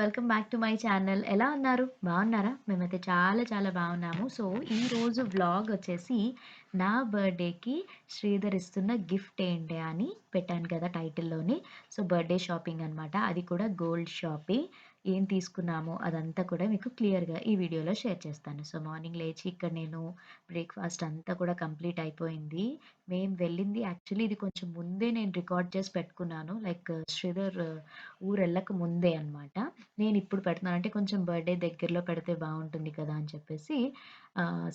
Welcome back to my channel. ఎలా ఉన్నారు? బాగున్నారా? మేమైతే చాలా చాలా బాగున్నాము. సో, ఈరోజు వ్లాగ్ వచ్చేసి నా బర్త్‌డేకి శ్రీధర్ ఇస్తున్న గిఫ్ట్ ఏంటి అని పెట్టాను కదా టైటిల్‌లోని. సో, బర్త్‌డే షాపింగ్ అనమాట. అది కూడా గోల్డ్ షాపింగ్. ఏం తీసుకున్నామో అదంతా కూడా మీకు క్లియర్‌గా ఈ వీడియోలో షేర్ చేస్తాను. సో, మార్నింగ్ లేచి ఇక్కడ నేను బ్రేక్‌ఫాస్ట్ అంతా కూడా కంప్లీట్ అయిపోయింది. మేము వెళ్ళింది యాక్చువల్లీ ఇది కొంచెం ముందే నేను రికార్డ్ చేసి పెట్టుకున్నాను. లైక్ శ్రీధర్ ఊరెళ్ళక ముందే అనమాట. నేనిప్పుడు పెడుతున్నాను. అంటే కొంచెం బర్త్‌డే దగ్గరలో పెడితే బావుంటుంది కదా! అని చెప్పేసి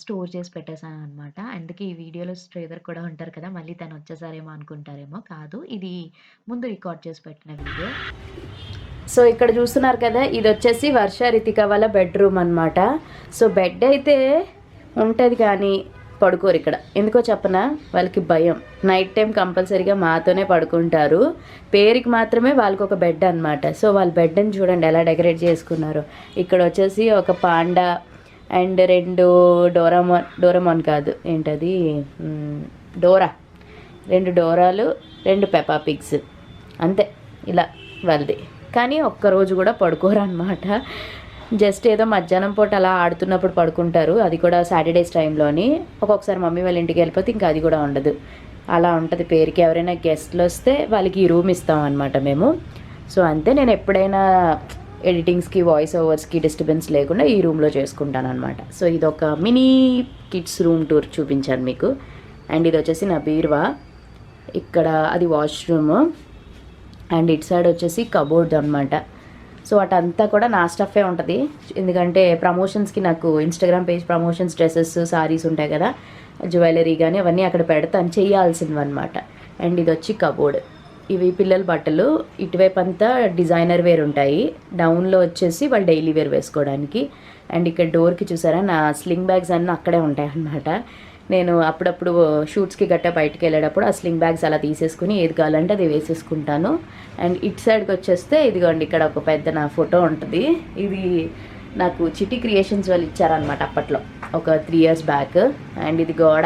స్టోర్ చేసి పెట్టేసాననమాట. అందుకే ఈ వీడియోలో శ్రీధర్ కూడా ఉంటారు కదా! మళ్ళీ తనొచ్చేసారేమో అనుకుంటారేమో. కాదు. ఇది ముందు రికార్డ్ చేసి పెట్టిన వీడియో. సో ఇక్కడ చూస్తున్నారు కదా, ఇది వచ్చేసి వర్ష రితిక వాళ్ళ బెడ్రూమ్ అనమాట. సో బెడ్ అయితే ఉంటుంది కానీ పడుకోరు ఇక్కడ. ఎందుకో చెప్పనా, వాళ్ళకి భయం. నైట్ టైం కంపల్సరీగా మాతోనే పడుకుంటారు. పేరుకి మాత్రమే వాళ్ళకి ఒక బెడ్ అనమాట. సో వాళ్ళ బెడ్ని చూడండి ఎలా డెకరేట్ చేసుకున్నారు. ఇక్కడ వచ్చేసి ఒక పాండా అండ్ 2 డోరామాన్ కాదు ఏంటది, డోరా, 2 డోరాలు, 2 పెప్పా పిగ్స్, అంతే. ఇలా వాళ్ళది. కానీ ఒక్కరోజు కూడా పడుకోరు అనమాట. జస్ట్ ఏదో మధ్యాహ్నం పూట అలా ఆడుతున్నప్పుడు పడుకుంటారు. అది కూడా సాటర్డేస్ టైంలోని. ఒక్కొక్కసారి మమ్మీ వాళ్ళ ఇంటికి వెళ్ళిపోతే ఇంకా అది కూడా ఉండదు. అలా ఉంటుంది. పేరుకి ఎవరైనా గెస్ట్లు వస్తే వాళ్ళకి ఈ రూమ్ ఇస్తాం అనమాట మేము. సో అంతే. నేను ఎప్పుడైనా ఎడిటింగ్స్కి, వాయిస్ ఓవర్స్కి డిస్టర్బెన్స్ లేకుండా ఈ రూమ్లో చేసుకుంటాను అనమాట. సో ఇది ఒక మినీ కిడ్స్ రూమ్ టూర్ చూపించాను మీకు. అండ్ ఇది వచ్చేసి నా బీరువా. ఇక్కడ అది వాష్రూమ్. అండ్ ఇటు సైడ్ వచ్చేసి కబోర్డ్ అనమాట. సో అటంతా కూడా నా స్టఫే ఉంటుంది. ఎందుకంటే ప్రమోషన్స్కి నాకు Instagram page promotions dresses, saris ఉంటాయి కదా, జ్యువెలరీ కానీ అవన్నీ అక్కడ పెడతాను, చేయాల్సినవి అనమాట. అండ్ ఇది వచ్చి కబోర్డ్. ఇవి పిల్లల బట్టలు. ఇటువైపు అంతా డిజైనర్ వేర్ ఉంటాయి. డౌన్లో వచ్చేసి వాళ్ళు డైలీ వేర్ వేసుకోవడానికి. అండ్ ఇక్కడ డోర్కి చూసారా, నా స్లింగ్ బ్యాగ్స్ అన్నీ అక్కడే ఉంటాయి అన్నమాట. నేను అప్పుడప్పుడు షూట్స్కి గట్టా బయటకు వెళ్ళేటప్పుడు ఆ స్లింగ్ బ్యాగ్స్ అలా తీసేసుకుని ఏది కావాలంటే అది వేసేసుకుంటాను. అండ్ ఇటు సైడ్కి వచ్చేస్తే ఇదిగోండి, ఇక్కడ ఒక పెద్ద నా ఫోటో ఉంటుంది. ఇది నాకు చిట్టి క్రియేషన్స్ వాళ్ళు ఇచ్చారనమాట అప్పట్లో, ఒక 3 years బ్యాక్. అండ్ ఇది గోడ.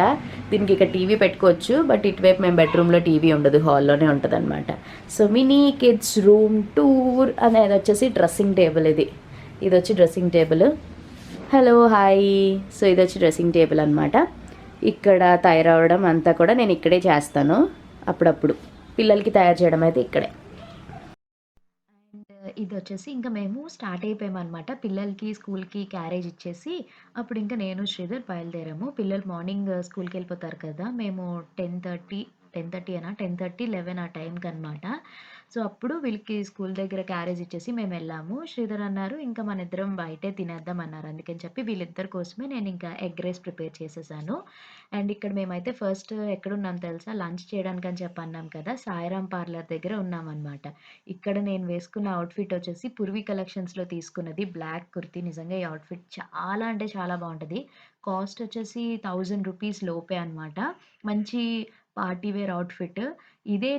దీనికి ఇక్కడ టీవీ పెట్టుకోవచ్చు, బట్ ఇటువైపు మేము బెడ్రూమ్లో టీవీ ఉండదు, హాల్లోనే ఉంటుంది అనమాట. So mini kids room tour అనేది వచ్చేసి డ్రెస్సింగ్ టేబుల్. ఇది వచ్చి dressing table. Hello hi. So ఇది వచ్చి డ్రెస్సింగ్ టేబుల్ అనమాట. ఇక్కడ తయారవడం అంతా కూడా నేను ఇక్కడే చేస్తాను. అప్పుడప్పుడు పిల్లలకి తయారు చేయడం అయితే ఇక్కడే. అండ్ ఇది వచ్చేసి ఇంకా మేము స్టార్ట్ అయిపోయామనమాట. పిల్లలకి స్కూల్‌కి క్యారేజ్ ఇచ్చేసి, అప్పుడు ఇంకా నేను శ్రీధర్ బయలుదేరాము. పిల్లలు మార్నింగ్ స్కూల్‌కి వెళ్ళిపోతారు కదా! మేము 10:30 అనా? 10:30, 11 ఆ టైంకనమాట. సో, అప్పుడు వీళ్ళకి స్కూల్ దగ్గర క్యారేజ్ ఇచ్చేసి మేమెళ్ళాము. శ్రీధర్ అన్నారు, "ఇంకా మనిద్దరం బయటే తినేద్దాం" అన్నారు. అందుకని చెప్పి వీళ్ళిద్దరి కోసమే నేనింకా ఎగ్ రైస్ ప్రిపేర్ చేసేసాను. అండ్ ఇక్కడ మేమైతే ఫస్ట్ ఎక్కడున్నాం తెలుసా? లంచ్ చేయడానికని చెప్పి అన్నాం కదా! సాయిరామ్ పార్లర్ దగ్గర ఉన్నామనమాట. ఇక్కడ నేను వేసుకున్న అవుట్‌ఫిట్ వచ్చేసి 'పూర్వీ కలెక్షన్స్‌లో' తీసుకున్నది. బ్లాక్ కుర్తీ. నిజంగా ఈ అవుట్‌ఫిట్ చాలా అంటే చాలా బావుంటది. కాస్ట్ వచ్చేసి రూ. 1000 లోపే అనమాట. మంచి పార్టీ వేర్ అవుట్‌ఫిట్. ఇదే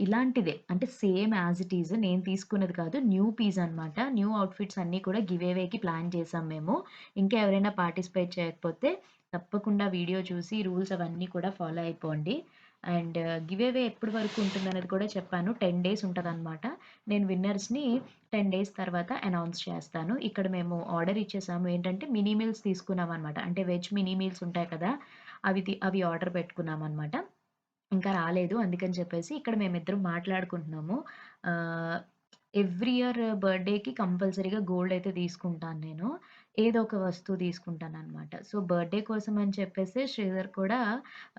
ఇలాంటిదే. అంటే సేమ్ యాజ్ ఇట్ ఈజ్. నేను తీసుకున్నది కాదు. న్యూ పీస్ అనమాట. న్యూ అవుట్‌ఫిట్స్ అన్నీ కూడా గివ్ అవేకి ప్లాన్ చేసాం మేము. ఇంకా ఎవరైనా పార్టిసిపేట్ చేయకపోతే తప్పకుండా వీడియో చూసి రూల్స్ అవన్నీ కూడా ఫాలో అయిపోండి. అండ్ గివ్ అవే ఎప్పటి వరకు ఉంటుందనేది కూడా చెప్పాను. 10 డేస్ ఉంటదనమాట. నేను విన్నర్స్‌ని 10 డేస్ తర్వాత అనౌన్స్ చేస్తాను. ఇక్కడ మేము ఆర్డర్ ఇచ్చేసాము. ఏంటంటే మినీ మీల్స్ తీసుకున్నామనమాట. అంటే వెజ్ మినీ మీల్స్ ఉంటాయి కదా! అవి ఆర్డర్ పెట్టుకున్నామనమాట. ఇంకా రాలేదు. అందుకని చెప్పేసి ఇక్కడ మేమిద్దరం మాట్లాడుకుంటున్నాము. ఆహ్, ఎవ్రీ ఇయర్ బర్త్‌డేకి కంపల్సరీగా గోల్డ్ అయితే తీసుకుంటాను నేను. ఏదో ఒక వస్తువు తీసుకుంటాననమాట. సో, బర్త్‌డే కోసం అని చెప్పేసి శ్రీధర్ కూడా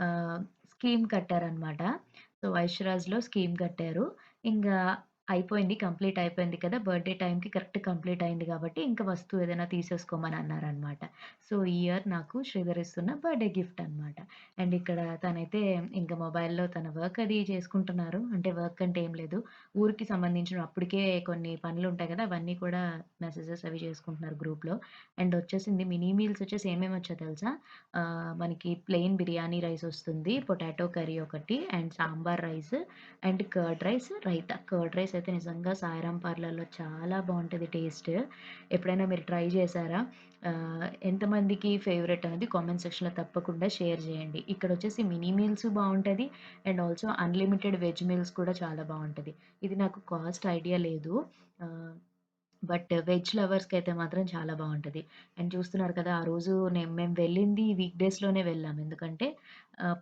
ఆహ్, స్కీమ్ కట్టారనమాట. సో, ఐషరాజ్‌లో స్కీమ్ కట్టారు. ఇంగా అయిపోయింది. కంప్లీట్ అయిపోయింది కదా! బర్త్‌డే టైమ్‌కి కరెక్ట్ కంప్లీట్ అయింది కాబట్టి, ఇంక వస్తువు ఏదైనా తీసేసుకోమని అన్నారనమాట. సో, ఈ ఇయర్ నాకు శ్రీధర్ ఇస్తున్న బర్త్‌డే గిఫ్ట్ అనమాట. అండ్ ఇక్కడ తనైతే ఇంక మొబైల్‌లో తన వర్క్ అది చేసుకుంటున్నారు. అంటే వర్క్ అంటే ఏం లేదు. ఊరికి సంబంధించిన అప్పటికే కొన్ని పనులుంటాయి కదా! అవన్నీ కూడా మెసేజెస్ అవి చేసుకుంటున్నారు గ్రూప్‌లో. అండ్ వచ్చేసింది మినీ మీల్స్ వచ్చేసి ఏమేమొచ్చాయో తెలుసా? మనకి ప్లెయిన్ బిర్యానీ రైస్ వస్తుంది. పొటాటో కర్రీ ఒకటి and sambar rice and curd rice, raita. Curd rice అయితే నిజంగా సాయిరామ్ పార్లర్‌లో చాలా బావుంటది టేస్ట్. ఎప్పుడైనా మీరు ట్రై చేశారా? ఎంతమందికి ఫేవరెట్ అనేది కామెంట్ సెక్షన్‌లో తప్పకుండా షేర్ చేయండి. ఇక్కడొచ్చేసి మినీ మీల్స్ బావుంటది. And also unlimited veg meals కూడా చాలా బావుంటది. ఇది నాకు కాస్ట్ ఐడియా లేదు. ఆహ్ బట్ వెజ్ లవర్స్‌కైతే మాత్రం చాలా బావుంటది. అండ్ చూస్తున్నారు కదా! ఆ రోజు మేము వెళ్ళింది వీక్ డేస్‌లోనే వెళ్ళాము. ఎందుకంటే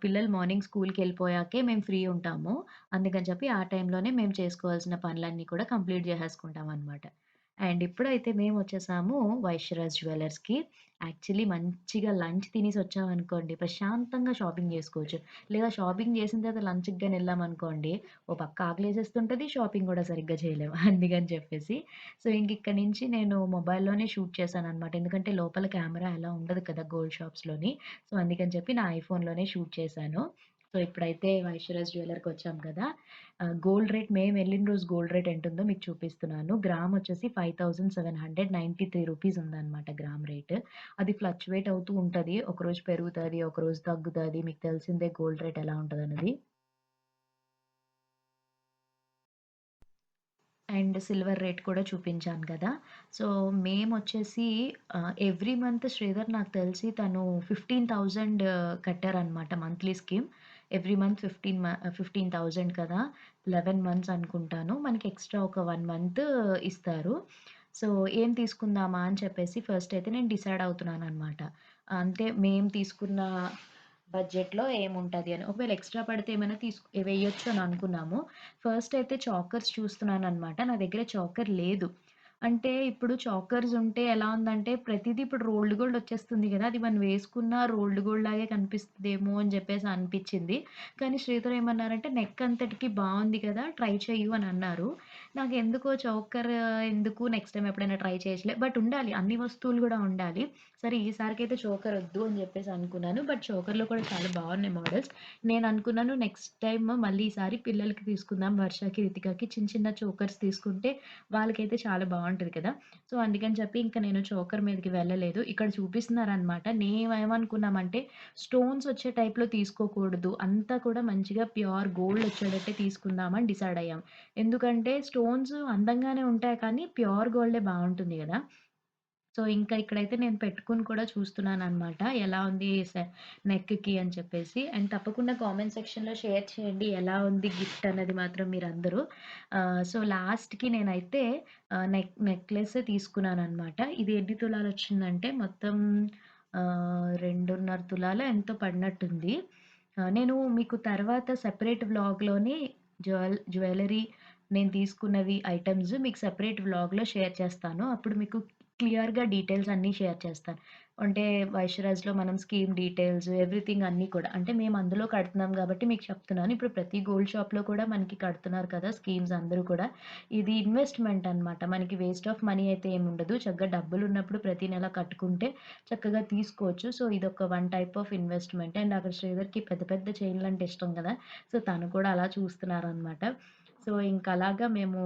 పిల్లలు మార్నింగ్ స్కూల్‌కెళ్ళిపోయాకే మేము ఫ్రీ ఉంటాము. అందుకని చెప్పి ఆ టైంలోనే మేము చేసుకోవాల్సిన పనులన్నీ కూడా కంప్లీట్ చేసేసుకుంటామనమాట. అండ్ ఇప్పుడైతే మేమొచ్చేసాము వైశ్యరాజ్ జ్యువెల్లర్స్‌కి. యాక్చువల్లీ మంచిగా లంచ్ తినేసొచ్చామనుకోండి ప్రశాంతంగా షాపింగ్ జేసుకోవచ్చు. లేదా షాపింగ్ చేసిన తర్వాత లంచ్‌కి గాని ఎళ్ళామనుకోండి, ఓ పక్క ఆకలేసేస్తుంటది, షాపింగ్ గూడా సరిగ్గా చేయలేము. అందుకని చెప్పేసి సో, ఇంకిక్కడి నుంచి నేను మొబైల్‌లోనే షూట్ చేశాననమాట. ఎందుకంటే లోపల కెమెరా అలా ఉండదు కదా! గోల్డ్ షాప్స్‌లోని. సో, అందుకని చెప్పి నా ఐఫోన్‌లోనే షూట్ చేశాను. సో, ఇప్పుడైతే వైశ్యరాజ్ జ్యువెల్లర్‌కొచ్చాం కదా! గోల్డ్ రేట్ మేమెళ్ళిన రోజు గోల్డ్ రేట్ ఎంతుందో మీకు చూపిస్తున్నాను. గ్రామొచ్చేసి 5793 రూపీస్ ఉందనమాట గ్రామ్ రేట్. అది ఫ్లక్చుయేట్ అవుతూ ఉంటది. ఒకరోజు పెరుగుతది, ఒకరోజు తగ్గుతది. మీకు తెలిసిందే గోల్డ్ రేట్ ఎలా ఉంటదన్నది. అండ్ సిల్వర్ రేట్ కూడా చూపించాను కదా! సో, మేమొచ్చేసి ఎవ్రీ మంత్ శ్రీధర్ నాకు తెలిసి తను 15,000 కట్టారనమాట మంత్లీ స్కీమ్. ఎవ్రీ మంత్ 15,000 కదా! 11 మంత్స్ అనుకుంటాను. మనకి ఎక్స్‌ట్రా ఒక 1 మంత్ ఇస్తారు. సో, ఏం తీసుకుందామా అని చెప్పేసి ఫస్ట్ అయితే నేను డిసైడ్ అవుతున్నాననమాట. అంటే మేము తీసుకున్న బడ్జెట్‌లో ఏముంటది అని. ఒకవేళ ఎక్స్‌ట్రా పడితే ఏమైనా వేయొచ్చు అని అనుకున్నాము. ఫస్ట్ అయితే చాకర్స్ చూస్తున్నాననమాట. నా దగ్గర చాకర్ లేదు. అంటే ఇప్పుడు చాకర్స్ ఉంటే ఎలా ఉందంటే ప్రతిదీ ఇప్పుడు రోల్డ్ గోల్డ్ వచ్చేస్తుంది గదా! అది మనం వేసుకున్న రోల్డ్ గోల్డ్ లాగే కనిపిస్తదేమో అని జెప్పేసి అనిపిచ్చింది. కానీ శ్రీధర్ ఏమన్నారంటే నెక్ అంతటికి బావుంది కదా! ట్రై చెయ్యు అని అన్నారు. నాకెందుకో చోకర్ ఎందుకు నెక్స్ట్ టైమ్ ఎప్పుడైనా ట్రై చేయొచ్చులే. బట్ ఉండాలి. అన్ని వస్తువులు గూడా ఉండాలి. సరే ఈసారికైతే చోకర్ ఒద్దు అని జెప్పేసి అనుకున్నాను. బట్ చోకర్‌లో కూడా చాలా బావున్నాయి మోడల్స్. నేననుకున్నాను నెక్స్ట్ టైమ్ మళ్ళీ ఈసారి పిల్లలకి తీసుకుందాం వర్షకి, రితికకి చిన్న చిన్న చోకర్స్ తీసుకుంటే వాళ్ళకైతే చాలా బావుంటది కదా! సో, అందుకని చెప్పి ఇంక నేను చోకర్ మీదకి వెళ్ళలేదు. ఇక్కడ చూపిస్తున్నారనమాట. మేమేమనుకున్నామంటే స్టోన్స్ వచ్చే టైప్‌లో తీసుకోకూడదు. అంతా కూడా మంచిగా ప్యూర్ గోల్డ్ వచ్చేటట్టే తీసుకుందామని డిసైడ్ అయ్యాం. ఎందుకంటే స్టోన్స్ అందంగానే ఉంటాయి కానీ ప్యూర్ గోల్డే బావుంటుంది గదా! సో, ఇంకా ఇక్కడైతే నేను పెట్టుకొని కూడా చూస్తున్నాననమాట. ఎలా ఉంది నెక్‌కి అని చెప్పేసి. అండ్ తప్పకుండా కామెంట్ సెక్షన్‌లో షేర్ చేయండి. ఎలా ఉంది గిఫ్ట్ అన్నది మాత్రం మీరందరూ. సో, లాస్ట్‌కి నేనైతే నెక్లెస్ తీసుకున్నాననమాట. ఇది ఎన్ని తులాలొచ్చిందంటే మొత్తం 2.5 తులాలో ఎంతో పడినట్టుంది. నేను మీకు తర్వాత సెపరేట్ వ్లాగ్‌లోని జ్యువెల్లరీ నేను తీసుకున్నవి ఐటెమ్స్ మీకు సెపరేట్ వ్లాగ్‌లో షేర్ చేస్తాను. అప్పుడు మీకు క్లియర్‌గా డీటెయిల్స్ అన్నీ షేర్ చేస్తాను. అంటే వైశ్యరాజ్‌లో మనం స్కీమ్ డీటెయిల్స్ ఎవ్రీథింగ్ అన్నీ కూడా. అంటే మేము అందులో కడుతున్నాం గాబట్టి మీకు చెప్తున్నాను. ఇప్పుడు ప్రతి గోల్డ్ షాప్‌లో కూడా మనకి కడుతున్నారు కదా! స్కీమ్స్ అందరూ కూడా. ఇది ఇన్వెస్ట్‌మెంట్ అన్నమాట. మనకి వేస్ట్ ఆఫ్ మనీ అయితే ఏముండదు. చక్కగా డబ్బులున్నప్పుడు ప్రతి నెల కట్టుకుంటే చక్కగా తీసుకోవచ్చు. సో, ఇదొక one type of investment. And అక్కడ శ్రీధర్‌కి పెద్ద పెద్ద చైన్‌లంటే ఇష్టం గదా! సో, తను కూడా అలా చూస్తున్నారనమాట. సో, ఇంకలాగా మేము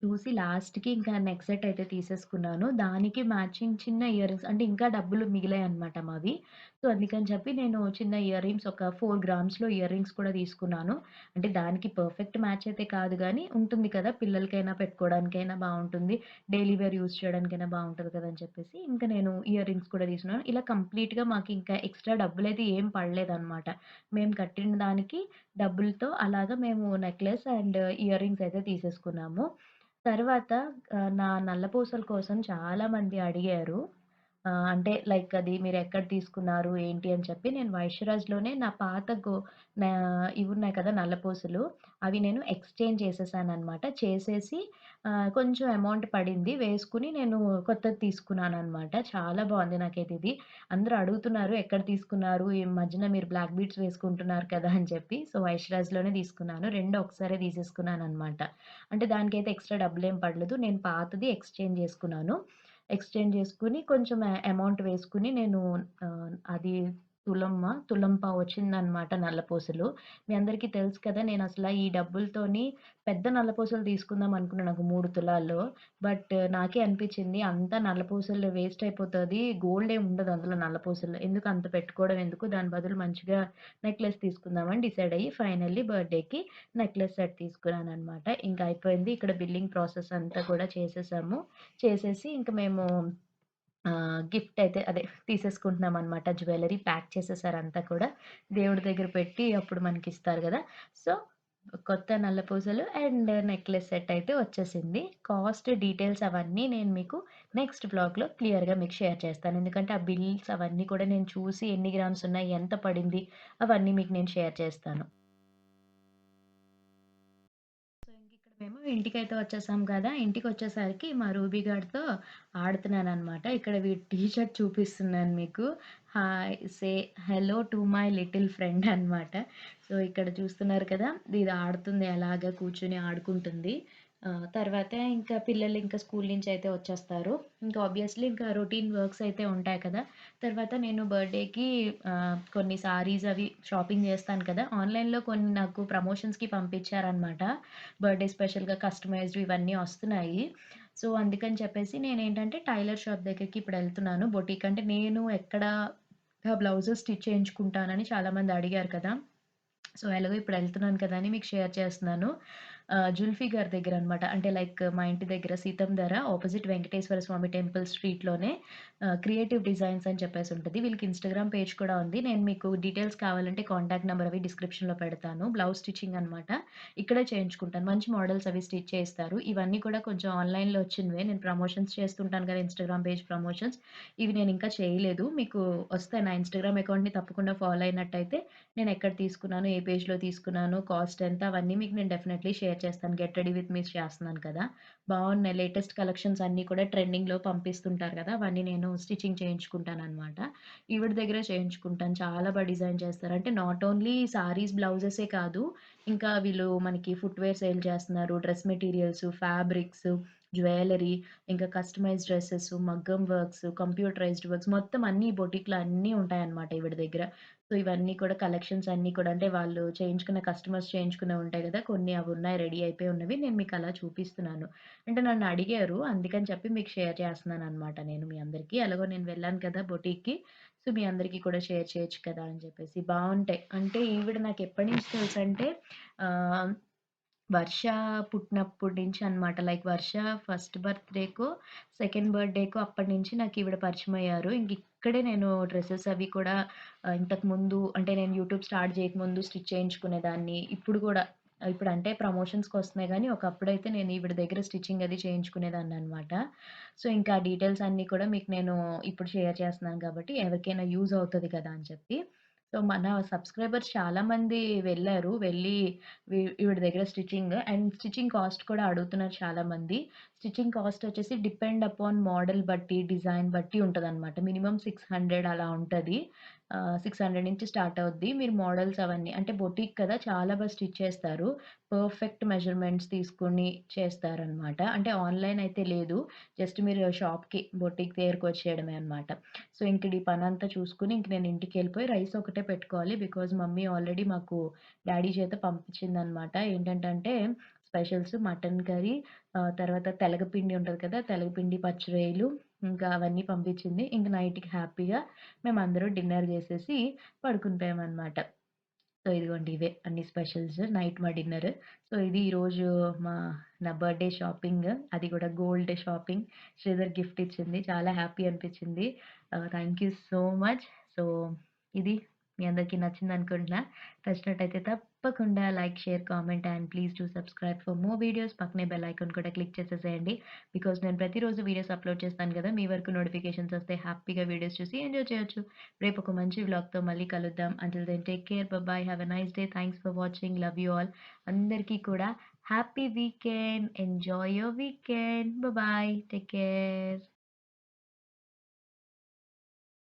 చూసి లాస్ట్‌కి ఇంకా నెక్ సెట్ అయితే తీసేసుకున్నాను. దానికి మ్యాచింగ్ చిన్న ఇయర్ రింగ్స్ అంటే ఇంకా డబ్బులు మిగిలాయన్నమాట మావి. సో, అందుకని చెప్పి నేను చిన్న ఇయర్ రింగ్స్ ఒక 4 గ్రామ్స్‌లో ఇయర్ రింగ్స్ కూడా తీసుకున్నాను. అంటే దానికి పర్ఫెక్ట్ మ్యాచ్ అయితే కాదు గానీ ఉంటుంది కదా! పిల్లలకైనా పెట్టుకోవడానికైనా బావుంటుంది. డైలీ వేర్ యూజ్ చేయడానికైనా బావుంటది కదా! అని చెప్పేసి ఇంకా నేను ఇయర్ రింగ్స్ కూడా తీసుకున్నాను. ఇలా కంప్లీట్‌గా మాకింకా ఎక్స్‌ట్రా డబ్బులైతే ఏం పడలేదన్నమాట. మేము కట్టిన దానికి డబ్బులతో అలాగా మేము నెక్లెస్ అండ్ ఇయర్ రింగ్స్ అయితే తీసేసుకున్నాము. తర్వాత నా నల్లపూసల కోసం చాలామంది అడిగారు. అంటే లైక్ అది మీరెక్కడ తీసుకున్నారు? ఏంటి? అని చెప్పి నేను వైశ్యరాజ్‌లోనే నా పాత నా ఇవున్నాయి కదా! నల్లపూసలు అవి నేను ఎక్స్‌చేంజ్ చేసేసాననమాట. చేసేసి కొంచెం అమౌంట్ పడింది. వేసుకొని నేను కొత్తది తీసుకున్నాననమాట. చాలా బావుంది నాకైతే ఇది. అందరూ అడుగుతున్నారు ఎక్కడ తీసుకున్నారు? ఈ మధ్యన మీరు బ్లాక్ బీడ్స్ వేసుకుంటున్నారు కదా! అని చెప్పి. సో, వైశ్యరాజ్‌లోనే తీసుకున్నాను. 2 ఒకసారే తీసేసుకున్నాననమాట. అంటే దానికైతే ఎక్స్‌ట్రా డబ్బులేం పడలేదు. నేను పాతది ఎక్స్‌చేంజ్ చేసుకున్నాను. ఎక్స్‌చేంజ్ చేసుకొని కొంచెం అమౌంట్ వేసుకొని నేను అది తులంపావు వచ్చిందనమాట నల్లపూసలు. మీ అందరికీ తెలుసు కదా! నేనసల ఈ డబ్బులతోని పెద్ద నల్లపూసలు తీసుకుందాం అనుకున్నాను ఒక 3 తులాల్లో. బట్ నాకే అనిపిచ్చింది అంతా నల్లపూసలు వేస్ట్ అయిపోతది. గోల్డ్ ఏమి ఉండదు అందులో నల్లపూసల్లో. ఎందుకు అంత పెట్టుకోవడం ఎందుకు? దాని బదులు మంచిగా నెక్లెస్ తీసుకుందామని డిసైడ్ అయ్యి ఫైనల్లీ బర్త్‌డేకి నెక్లెస్ సెట్ తీసుకున్నాననమాట. ఇంక అయిపోయింది. ఇక్కడ బిల్లింగ్ ప్రాసెస్ అంతా కూడా చేసేసాము. చేసేసి ఇంక మేము గిఫ్ట్ అయితే అదే తీసేసుకుంటున్నామనమాట. జ్యువెల్లరీ ప్యాక్ చేసేసారంతా కూడా. దేవుడి దగ్గర పెట్టి అప్పుడు మనకిస్తారు గదా! సో, కొత్త నల్ల పూసలు అండ్ నెక్లెస్ సెట్ అయితే వచ్చేసింది. కాస్ట్ డీటెయిల్స్ అవన్నీ నేను మీకు నెక్స్ట్ వ్లాగ్‌లో క్లియర్‌గా మీకు షేర్ చేస్తాను. ఎందుకంటే ఆ బిల్స్ అవన్నీ కూడా నేను చూసి ఎన్ని గ్రామ్స్ ఉన్నాయి, ఎంత పడింది అవన్నీ మీకు నేను షేర్ చేస్తాను. సో, ఇంకిక్కడ మేము ఇంటికైతే వచ్చేసాం కదా! ఇంటికొచ్చేసరికి మా రూబీ గాడితో ఆడుతున్నాననమాట. ఇక్కడ వీడి టీ షర్ట్ చూపిస్తున్నాను మీకు. Hi say hello to my little friend అనమాట. సో, ఇక్కడ చూస్తున్నారు కదా! ఇది ఆడుతుంది అలాగా కూర్చొని ఆడుకుంటుంది. తర్వాత ఇంకా పిల్లలు ఇంకా స్కూల్ నుంచయితే వచ్చేస్తారు. ఇంకా ఆబ్వియస్లీ ఇంకా రొటీన్ వర్క్స్ అయితే ఉంటాయి కదా! తర్వాత నేను బర్త్‌డేకి కొన్ని సారీస్ అవి షాపింగ్ చేస్తాను కదా! ఆన్‌లైన్‌లో కొన్ని నాకు ప్రమోషన్స్‌కి పంపించారనమాట. బర్త్‌డే స్పెషల్‌గా కస్టమైజ్డ్ ఇవన్నీ వస్తున్నాయి. సో, అందుకని చెప్పేసి నేనేంటంటే టైలర్ షాప్ దగ్గరికి ఇప్పుడెళ్తున్నాను. బొటీక్ అంటే నేను ఎక్కడ బ్లౌజెస్ స్టిచ్ చేయించుకుంటానని చాలామంది అడిగారు కదా! సో, ఎలాగో ఇప్పుడెళ్తున్నాను కదా! అని మీకు షేర్ చేస్తున్నాను. జుల్ఫీ గారి దగ్గరనమాట. అంటే లైక్ మా ఇంటి దగ్గర సీతం ధర ఆపోజిట్ వెంకటేశ్వర స్వామి టెంపుల్ స్ట్రీట్‌లోనే క్రియేటివ్ డిజైన్స్ అని చెప్పేసి ఉంటది. వీళ్ళకి ఇన్‌స్టాగ్రామ్ పేజ్ కూడా ఉంది. నేను మీకు డీటెయిల్స్ కావాలంటే కాంటాక్ట్ నంబర్ అవి డిస్క్రిప్షన్‌లో పెడతాను. బ్లౌజ్ స్టిచ్చింగ్ అనమాట. ఇక్కడే చేయించుకుంటాను. మంచి మోడల్స్ అవి స్టిచ్ చేయిస్తారు. ఇవన్నీ కూడా కొంచెం ఆన్‌లైన్‌లో వచ్చినవే. నేను ప్రమోషన్స్ చేస్తుంటాను కదా! Instagram page promotions. ఇవి నేనింకా చేయలేదు. మీకు వస్తాయి నా ఇన్‌స్టాగ్రామ్ అకౌంట్‌ని తప్పకుండా ఫాలో అయినట్టయితే నేనెక్కడ తీసుకున్నాను, ఏ పేజ్‌లో తీసుకున్నాను, కాస్ట్ ఎంత అవన్నీ మీకు నేను డెఫినైట్‌లీ షేర్ చేస్తాను. గెట్ రెడీ విత్ మీ చేస్తున్నాను కదా! బావున్నాయి. లేటెస్ట్ కలెక్షన్స్ అన్నీ కూడా ట్రెండింగ్‌లో పంపిస్తుంటారు కదా! అవన్నీ నేను స్టిచ్చింగ్ చేయించుకుంటాననమాట. ఈవిడ దగ్గరే చేయించుకుంటాను. చాలా డిజైన్ చేస్తారు. అంటే నాట్ ఓన్లీ సారీస్, బ్లౌజెసే కాదు. ఇంకా వీళ్ళు మనకి ఫుట్‌వేర్ సేల్ చేస్తున్నారు. డ్రెస్ మెటీరియల్స్, ఫ్యాబ్రిక్స్, జ్యువెలరీ, ఇంకా కస్టమైజ్డ్ డ్రెసెస్, మగ్గం వర్క్స్, కంప్యూటరైజ్డ్ వర్క్స్ మొత్తం అన్నీ బొటిక్‌లో అన్నీ ఉంటాయన్నమాట ఈవిడ దగ్గర. సో, ఇవన్నీ కూడా కలెక్షన్స్ అన్నీ కూడా అంటే వాళ్ళు చేయించుకున్న కస్టమర్స్ చేయించుకున్నవి ఉంటాయి గదా! కొన్ని అవున్నాయి రెడీ అయిపోయి ఉన్నవి. నేను మీకలా చూపిస్తున్నాను. అంటే నన్నడిగారు. అందుకని చెప్పి మీకు షేర్ చేస్తున్నాననమాట నేను మీ అందరికీ. ఎలాగో నేను వెళ్ళాను కదా బొటీక్‌కి. సో, మీ అందరికీ కూడా షేర్ చేయొచ్చు కదా! అని చెప్పేసి. బావుంటాయి. అంటే ఈవిడ నాకెప్పటి నుంచి తెలుసంటే ఆహ్, వర్ష పుట్టినప్పటి నుంచి అనమాట. లైక్ వర్ష ఫస్ట్ బర్త్‌డేకో, సెకండ్ బర్త్‌డేకో అప్పటినుంచి నాకీవిడ పరిచయమయ్యారు. ఇక్కడే నేను డ్రెసెస్ అవి కూడా ఇంతకుముందు అంటే నేను యూట్యూబ్ స్టార్ట్ చేయకముందు స్టిచ్ చేయించుకునేదాన్ని. ఇప్పుడు గూడా ఇప్పుడంటే ప్రమోషన్స్‌కొస్తున్నాయి గానీ, ఒకప్పుడైతే నేను ఈవిడ దగ్గర స్టిచ్చింగ్ అది చేయించుకునేదాన్ననమాట. సో, ఇంకా ఆ డీటెయిల్స్ అన్నీ కూడా మీకు నేను ఇప్పుడు షేర్ చేస్తున్నాను కాబట్టి ఎవరికైనా యూజ్ అవుతది కదా! అని చెప్పి. సో, మన సబ్‌స్క్రైబర్స్ చాలామంది వెళ్లారు. వెళ్లి ఈవిడ దగ్గర స్టిచ్చింగ్ అండ్ స్టిచ్చింగ్ కాస్ట్ కూడా అడుగుతున్నారు చాలామంది. స్టిచ్చింగ్ కాస్ట్ వచ్చేసి డిపెండ్ అపాన్ మోడల్ బట్టి, డిజైన్ బట్టి ఉంటదనమాట. మినిమమ్ 600 అలా ఉంటది. 600 నుంచి స్టార్ట్ అవుద్ది. మీరు మోడల్స్ అవన్నీ అంటే బొటిక్ కదా! చాలా స్టిచ్ చేస్తారు. పర్ఫెక్ట్ మెజర్‌మెంట్స్ తీసుకొని చేస్తారనమాట. అంటే ఆన్‌లైన్ అయితే లేదు. జస్ట్ మీరు షాప్‌కి బొటిక్ దగ్గరకొచ్చేయడమే అనమాట. సో, ఇంక ఈ పనంతా చూసుకొని ఇంక నేను ఇంటికెళ్ళిపోయి రైస్ ఒకటే పెట్టుకోవాలి. బికాజ్ మమ్మీ ఆల్రెడీ మాకు డ్యాడీ చేత పంపించిందనమాట. ఏంటంటే స్పెషల్స్ మటన్ కర్రీ, తర్వాత తెలగపిండి ఉంటది కదా! తెలగపిండి, పచ్చి రొయ్యలు ఇంకా అవన్నీ పంపించింది. ఇంక నైట్‌కి హ్యాపీగా మేమందరం డిన్నర్ చేసేసి పడుకుని పోయామనమాట. సో, ఇదిగోండి ఇవే అన్ని స్పెషల్స్ నైట్ మా డిన్నర్. సో, ఇది ఈరోజు మా నా బర్త్‌డే షాపింగ్. అది కూడా గోల్డ్ షాపింగ్. శ్రీధర్ గిఫ్ట్ ఇచ్చింది. చాలా హ్యాపీ అనిపించింది. Thank you so much. So, ఇది మీ అందరికీ నచ్చిందనుకుంటున్నా. నచ్చినట్టయితే తప్పకుండా like, share, comment and please do subscribe for more videos. పక్కనే బెల్ ఐకాన్ కూడా క్లిక్ చేసేసేయండి. బికాజ్ నేను ప్రతిరోజు వీడియోస్ అప్‌లోడ్ చేస్తాను కదా! మీ వరకు నోటిఫికేషన్స్ వస్తే హ్యాపీగా వీడియోస్ చూసి ఎంజాయ్ చేయొచ్చు. రేపు ఒక మంచి వ్లాగ్‌తో మళ్ళీ కలుద్దాం. Until then take care. Bye. Have a nice day. Thanks for watching. Love you all. అందరికీ కూడా happy weekend. Enjoy your weekend. Bye. Take care.